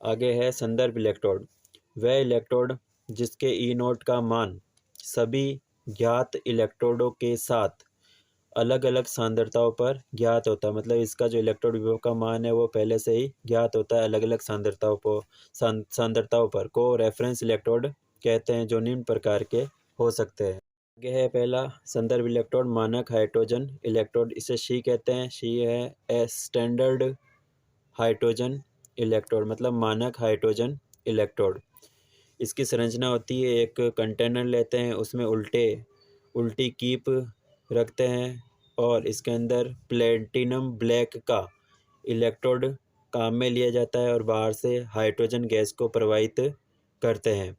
आगे है संदर्भ इलेक्ट्रोड। वह इलेक्ट्रोड जिसके ई नोट का मान सभी ज्ञात इलेक्ट्रोडों के साथ अलग अलग सांद्रताओं पर ज्ञात होता है। मतलब इसका जो इलेक्ट्रोड विभव का मान है वो पहले से ही ज्ञात होता है अलग अलग सांद्रताओं पर को रेफरेंस इलेक्ट्रोड कहते हैं, जो निम्न प्रकार के हो सकते हैं। आगे है पहला संदर्भ इलेक्ट्रोड मानक हाइड्रोजन इलेक्ट्रोड। इसे शी कहते हैं। शी है ए स्टैंडर्ड हाइड्रोजन इलेक्ट्रोड, मतलब मानक हाइड्रोजन इलेक्ट्रोड। इसकी संरचना होती है, एक कंटेनर लेते हैं, उसमें उल्टी कीप रखते हैं और इसके अंदर प्लेटिनम ब्लैक का इलेक्ट्रोड काम में लिया जाता है और बाहर से हाइड्रोजन गैस को प्रवाहित करते हैं।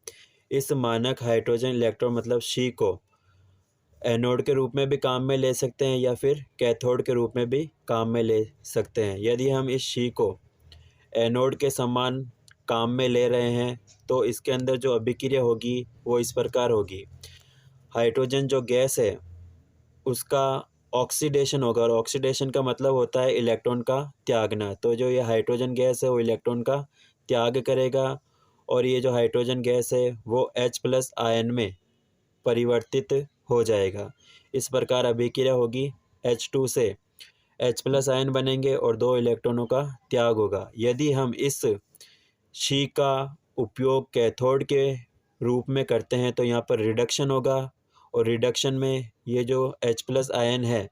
इस मानक हाइड्रोजन इलेक्ट्रोड मतलब शी को एनोड के रूप में भी काम में ले सकते हैं या फिर कैथोड के रूप में भी काम में ले सकते हैं। यदि हम इस शी को एनोड के समान काम में ले रहे हैं तो इसके अंदर जो अभिक्रिया होगी वो इस प्रकार होगी। हाइड्रोजन जो गैस है उसका ऑक्सीडेशन होगा, और ऑक्सीडेशन का मतलब होता है इलेक्ट्रॉन का त्यागना। तो जो ये हाइड्रोजन गैस है वो इलेक्ट्रॉन का त्याग करेगा और ये जो हाइड्रोजन गैस है वो H+ आयन में परिवर्तित हो जाएगा। इस प्रकार अभिक्रिया होगी, H2 से H+ आयन बनेंगे और 2 इलेक्ट्रॉनों का त्याग होगा। यदि हम इस शी का उपयोग कैथोड के रूप में करते हैं तो यहाँ पर रिडक्शन होगा, और रिडक्शन में ये जो H+ आयन है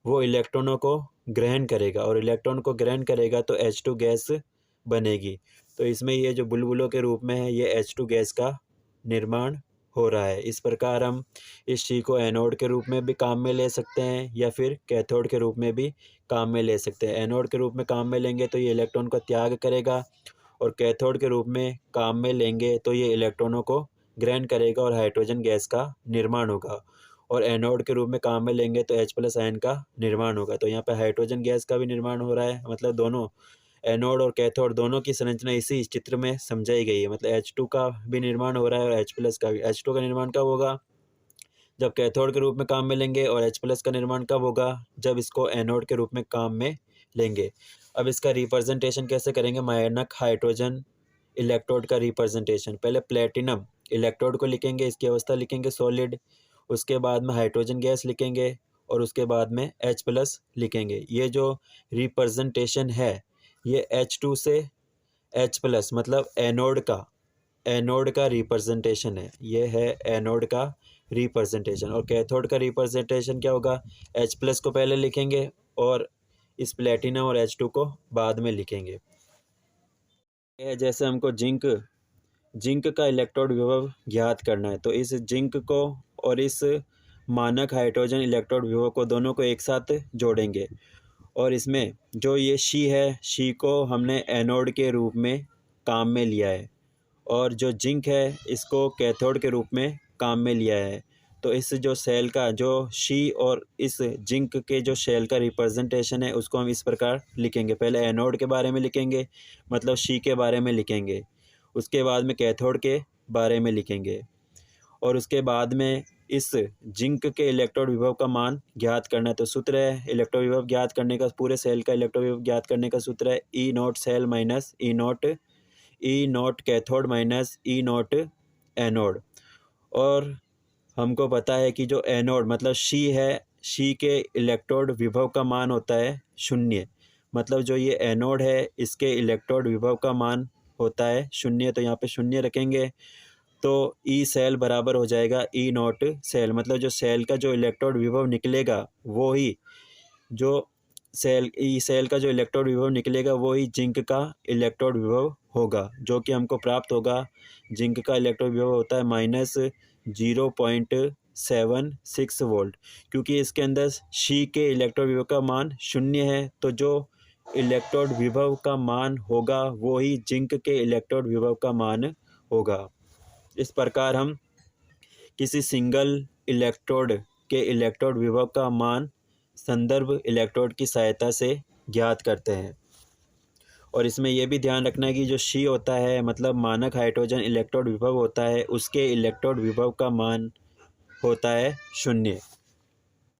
वो इलेक्ट्रॉनों को ग्रहण करेगा, और इलेक्ट्रॉन को ग्रहण करेगा तो H2 गैस बनेगी। तो इसमें ये जो बुलबुलों के रूप में है ये H2 गैस का निर्माण हो रहा है। इस प्रकार हम इस शी को एनोड के रूप में भी काम में ले सकते हैं या फिर कैथोड के रूप में भी काम में ले सकते हैं। एनोड के रूप में काम में लेंगे तो ये इलेक्ट्रॉन का त्याग करेगा, और कैथोड के रूप में काम में लेंगे तो ये इलेक्ट्रॉनों को ग्रहण करेगा और हाइड्रोजन गैस का निर्माण होगा, और एनोड के रूप में काम में लेंगे तो H+ आयन का निर्माण होगा। तो यहाँ पे हाइड्रोजन गैस का भी निर्माण हो रहा है, मतलब दोनों एनोड और कैथोड दोनों की संरचना इसी चित्र में समझाई गई है। मतलब H2 का भी निर्माण हो रहा है और H+ का भी। H2 का निर्माण कब होगा? जब कैथोड के रूप में काम में लेंगे, और H+ का निर्माण कब होगा? जब इसको एनोड के रूप में काम में लेंगे। अब इसका रिप्रेजेंटेशन कैसे करेंगे? मानक हाइड्रोजन इलेक्ट्रोड का रिप्रेजेंटेशन, पहले प्लेटिनम इलेक्ट्रोड को लिखेंगे, इसकी अवस्था लिखेंगे सॉलिड, उसके बाद में हाइड्रोजन गैस लिखेंगे और उसके बाद में H+ लिखेंगे। ये जो रिप्रेजेंटेशन है ये H2 से H+ मतलब एनोड का रिप्रेजेंटेशन है। ये है एनोड का रिप्रेजेंटेशन। और कैथोड का रिप्रेजेंटेशन क्या होगा? H+ को पहले लिखेंगे और इस प्लेटिनम और H2 को बाद में लिखेंगे। जैसे हमको जिंक का इलेक्ट्रोड विभव ज्ञात करना है, तो इस जिंक को और इस मानक हाइड्रोजन इलेक्ट्रोड विभव को दोनों को एक साथ जोड़ेंगे, और इसमें जो ये शी है, शी को हमने एनोड के रूप में काम में लिया है, और जो जिंक है इसको कैथोड के रूप में काम में लिया है। तो इस जो सेल का जो शी और इस जिंक के जो शेल का रिप्रेजेंटेशन है उसको हम इस प्रकार लिखेंगे। पहले एनोड के बारे में लिखेंगे, मतलब शी के बारे में लिखेंगे, उसके बाद में कैथोड के बारे में लिखेंगे, और उसके बाद में इस जिंक के इलेक्ट्रोड विभव का मान ज्ञात करना है। तो सूत्र है इलेक्ट्रोड विभव ज्ञात करने का, पूरे सेल का इलेक्ट्रोड विभव ज्ञात करने का सूत्र है E0 cell minus E0 cathode minus E0 anode. और हमको पता है कि जो एनोड मतलब शी है, शी के इलेक्ट्रोड विभव का मान होता है 0। मतलब जो ये एनोड है इसके इलेक्ट्रोड विभव का मान होता है 0। तो यहाँ पे 0 रखेंगे तो ई सेल बराबर हो जाएगा E0 सेल। मतलब जो सेल का जो इलेक्ट्रोड विभव निकलेगा वो ही जो ई सेल का जो इलेक्ट्रोड विभव निकलेगा वो ही जिंक का इलेक्ट्रोड विभव होगा, जो कि हमको प्राप्त होगा। जिंक का इलेक्ट्रोड विभव होता है -0.76 वोल्ट, क्योंकि इसके अंदर शी के इलेक्ट्रोड विभव का मान 0 है। तो जो इलेक्ट्रोड विभव का मान होगा वो ही जिंक के इलेक्ट्रोड विभव का मान होगा। इस प्रकार हम किसी सिंगल इलेक्ट्रोड के इलेक्ट्रोड विभव का मान संदर्भ इलेक्ट्रोड की सहायता से ज्ञात करते हैं। और इसमें यह भी ध्यान रखना है कि जो शी होता है मतलब मानक हाइड्रोजन इलेक्ट्रोड विभव होता है, उसके इलेक्ट्रोड विभव का मान होता है 0।